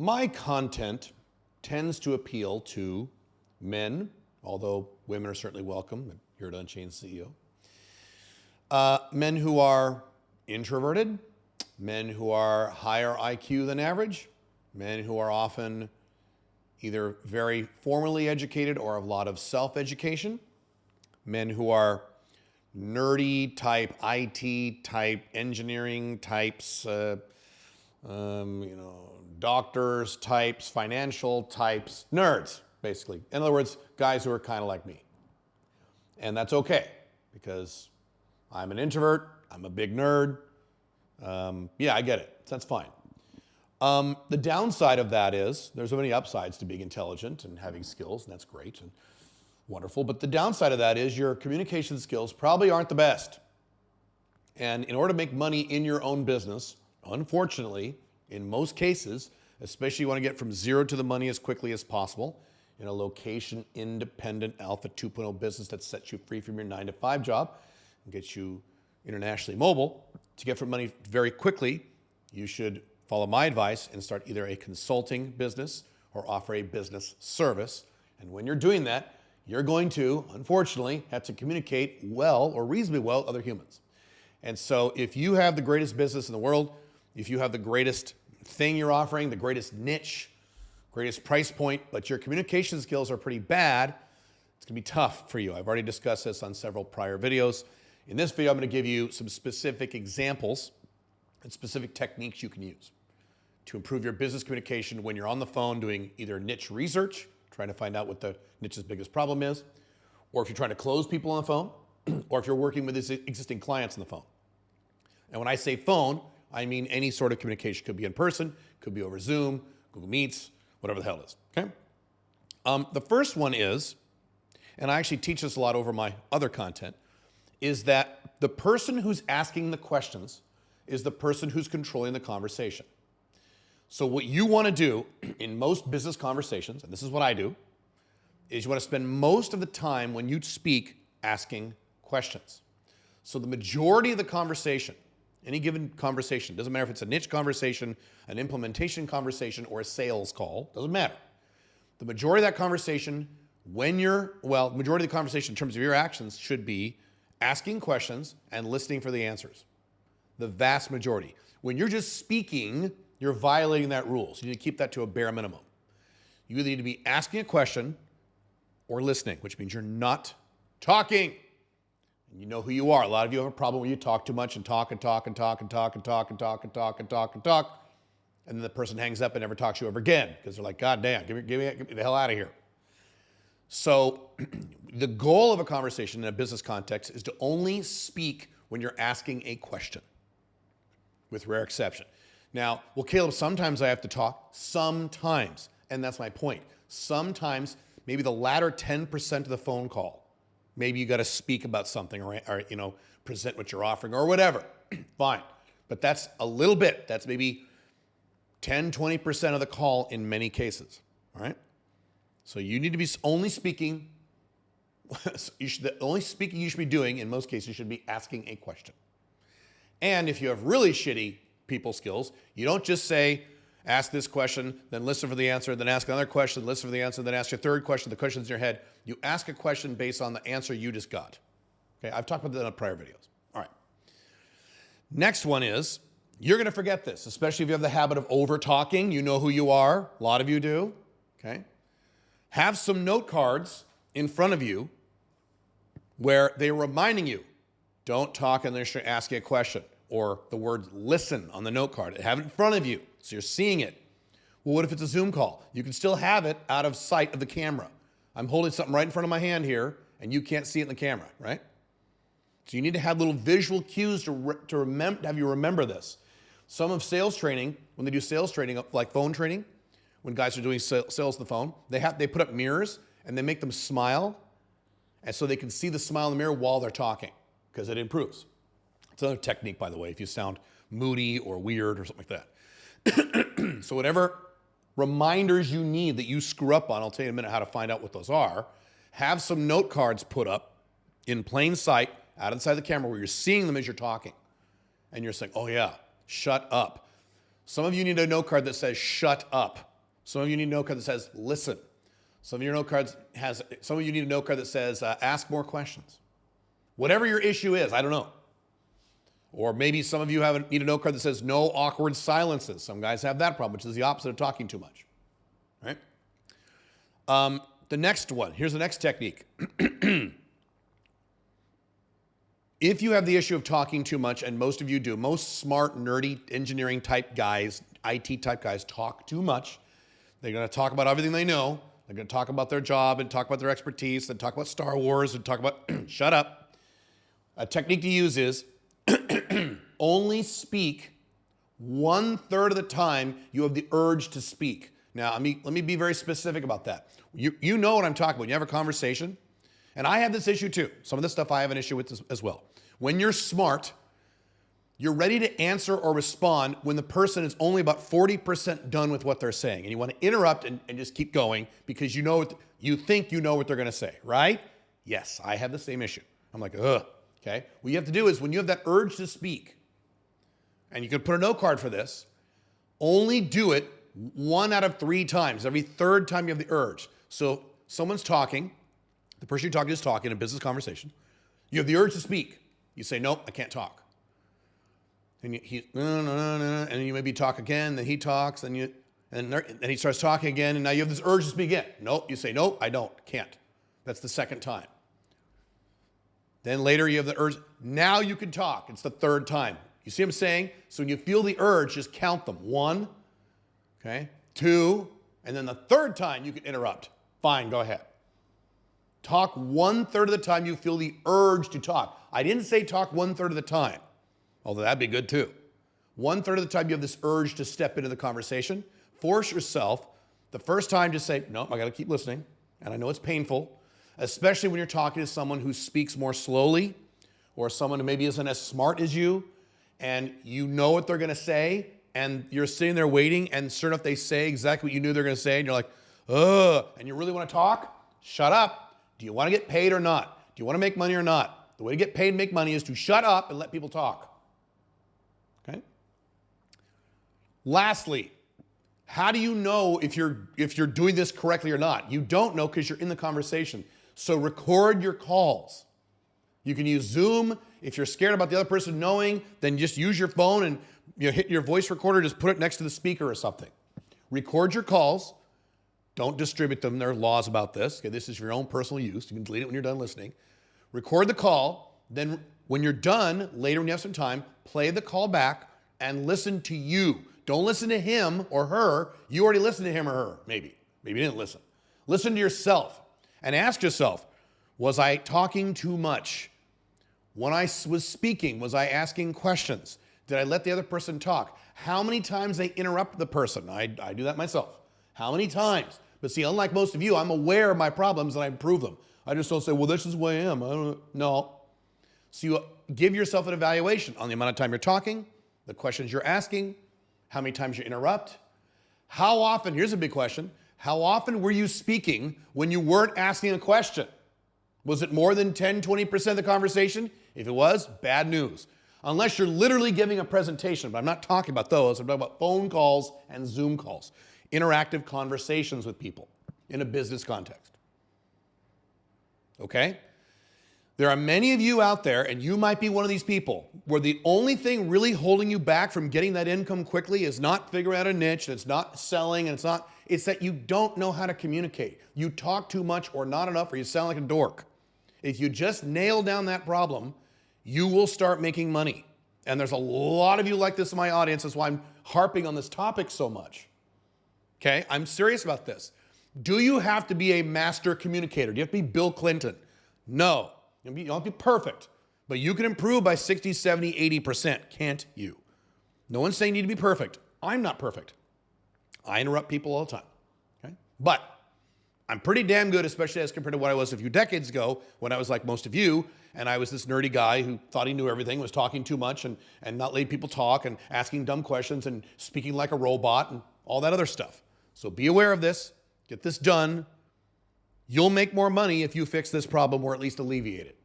My content tends to appeal to men, although women are certainly welcome. I'm here to Unchained CEO. Men who are introverted, men who are higher IQ than average, men who are often either very formally educated or have a lot of self-education, men who are nerdy type, IT type, engineering types, doctors types, financial types, nerds, basically. In other words, guys who are kind of like me. And that's okay, because I'm an introvert, I'm a big nerd. Yeah, I get it. That's fine. The downside of that is there's so many upsides to being intelligent and having skills, and that's great and wonderful. But the downside of that is your communication skills probably aren't the best. And in order to make money in your own business, unfortunately, in most cases, especially you want to get from zero to the money as quickly as possible in a location-independent Alpha 2.0 business that sets you free from your 9-to-5 job and gets you internationally mobile, to get from money very quickly, you should follow my advice and start either a consulting business or offer a business service. And when you're doing that, you're going to, unfortunately, have to communicate well or reasonably well with other humans. And so if you have the greatest business in the world, if you have the greatest thing you're offering, the greatest niche, greatest price point, but your communication skills are pretty bad, it's gonna be tough for you. I've already discussed this on several prior videos. In this video, I'm gonna give you some specific examples and specific techniques you can use to improve your business communication when you're on the phone doing either niche research, trying to find out what the niche's biggest problem is, or if you're trying to close people on the phone, or if you're working with existing clients on the phone. And when I say phone, I mean any sort of communication. Could be in person, could be over Zoom, Google Meets, whatever the hell it is, okay? The first one is, and I actually teach this a lot over my other content, is that the person who's asking the questions is the person who's controlling the conversation. So what you want to do in most business conversations, and this is what I do, is you want to spend most of the time when you speak asking questions. So the majority of the conversation, any given conversation, doesn't matter if it's a niche conversation, an implementation conversation, or a sales call, doesn't matter. The majority of that conversation, the majority of the conversation in terms of your actions should be asking questions and listening for the answers. The vast majority. When you're just speaking, you're violating that rule. So you need to keep that to a bare minimum. You either need to be asking a question or listening, which means you're not talking. And you know who you are. A lot of you have a problem where you talk too much and talk and talk and talk and talk and talk and talk and talk and talk and talk. And then the person hangs up and never talks to you ever again because they're like, God damn, get me the hell out of here. So the goal of a conversation in a business context is to only speak when you're asking a question, with rare exception. Now, well, Caleb, sometimes I have to talk. Sometimes, and that's my point. Sometimes, maybe the latter 10% of the phone call, maybe you got to speak about something or present what you're offering or whatever. Fine. But that's a little bit. That's maybe 10, 20% of the call in many cases. All right? So you need to be only speaking. The only speaking you should be doing in most cases should be asking a question. And if you have really shitty people skills, you don't just say, ask this question, then listen for the answer, then ask another question, listen for the answer, then ask your third question, the question's in your head. You ask a question based on the answer you just got. Okay, I've talked about that in prior videos. All right. Next one is, you're gonna forget this, especially if you have the habit of over-talking. You know who you are, a lot of you do, okay? Have some note cards in front of you where they're reminding you, don't talk unless you're asking a question, or the word listen on the note card. Have it in front of you so you're seeing it. Well, what if it's a Zoom call? You can still have it out of sight of the camera. I'm holding something right in front of my hand here and you can't see it in the camera, right? So you need to have little visual cues to have you remember this. Some of sales training, when they do sales training, like phone training, when guys are doing sales on the phone, they put up mirrors and they make them smile, and so they can see the smile in the mirror while they're talking, because it improves. It's another technique, by the way, if you sound moody or weird or something like that. So whatever reminders you need that you screw up on, I'll tell you in a minute how to find out what those are. Have some note cards put up in plain sight, out inside the camera where you're seeing them as you're talking. And you're saying, oh yeah, shut up. Some of you need a note card that says shut up. Some of you need a note card that says, listen. Some of you need a note card that says, ask more questions. Whatever your issue is, I don't know. Or maybe some of you need a note card that says, no awkward silences. Some guys have that problem, which is the opposite of talking too much. Right? The next one, here's the next technique. If you have the issue of talking too much, and most of you do, most smart, nerdy, engineering type guys, IT type guys talk too much. They're going to talk about everything they know. They're going to talk about their job and talk about their expertise and talk about Star Wars and talk about, shut up. A technique to use is only speak 1/3 of the time you have the urge to speak. Now, let me be very specific about that. You know what I'm talking about. You have a conversation, and I have this issue too. Some of this stuff I have an issue with as well. When you're smart, you're ready to answer or respond when the person is only about 40% done with what they're saying. And you want to interrupt and just keep going because you think you know what they're going to say, right? Yes, I have the same issue. I'm like, ugh, okay? What you have to do is when you have that urge to speak, and you can put a note card for this, only do it 1 out of 3 times. Every 3rd time you have the urge. So someone's talking, the person you're talking to is talking in a business conversation. You have the urge to speak. You say, nope, I can't talk. And and you maybe talk again, then he talks, and he starts talking again, and now you have this urge to speak again. Nope, you say, nope, I can't. That's the 2nd time. Then later you have the urge, now you can talk. It's the 3rd time. You see what I'm saying? So when you feel the urge, just count them. 1, okay, 2, and then the 3rd time you can interrupt. Fine, go ahead. Talk 1/3 of the time you feel the urge to talk. I didn't say talk 1/3 of the time, although that'd be good too. 1/3 of the time you have this urge to step into the conversation. Force yourself. The first time, just say, nope, I got to keep listening. And I know it's painful, especially when you're talking to someone who speaks more slowly or someone who maybe isn't as smart as you, and you know what they're going to say, and you're sitting there waiting, and sure enough, they say exactly what you knew they're going to say, and you're like, ugh, and you really want to talk? Shut up. Do you want to get paid or not? Do you want to make money or not? The way to get paid and make money is to shut up and let people talk. Okay? Lastly, how do you know if you're doing this correctly or not? You don't know because you're in the conversation. So record your calls. You can use Zoom. If you're scared about the other person knowing, then just use your phone and hit your voice recorder, just put it next to the speaker or something. Record your calls. Don't distribute them. There are laws about this. Okay, this is for your own personal use. You can delete it when you're done listening. Record the call. Then when you're done, later when you have some time, play the call back and listen to you. Don't listen to him or her. You already listened to him or her, maybe. Maybe you didn't listen. Listen to yourself and ask yourself, was I talking too much? When I was speaking, was I asking questions? Did I let the other person talk? How many times they interrupt the person? I do that myself. How many times? But see, unlike most of you, I'm aware of my problems and I improve them. I just don't say, well, this is the way I am. I don't know. So you give yourself an evaluation on the amount of time you're talking, the questions you're asking, how many times you interrupt. How often, here's a big question, how often were you speaking when you weren't asking a question? Was it more than 10, 20% of the conversation? If it was, bad news. Unless you're literally giving a presentation, but I'm not talking about those. I'm talking about phone calls and Zoom calls. Interactive conversations with people in a business context. Okay? There are many of you out there, and you might be one of these people, where the only thing really holding you back from getting that income quickly is not figuring out a niche, and it's not selling, and it's that you don't know how to communicate. You talk too much or not enough, or you sound like a dork. If you just nail down that problem, you will start making money. And there's a lot of you like this in my audience. That's why I'm harping on this topic so much. Okay, I'm serious about this. Do you have to be a master communicator? Do you have to be Bill Clinton? No. You don't have to be perfect. But you can improve by 60, 70, 80%, can't you? No one's saying you need to be perfect. I'm not perfect. I interrupt people all the time. Okay? But I'm pretty damn good, especially as compared to what I was a few decades ago when I was like most of you, and I was this nerdy guy who thought he knew everything, was talking too much and not letting people talk and asking dumb questions and speaking like a robot and all that other stuff. So be aware of this. Get this done. You'll make more money if you fix this problem or at least alleviate it.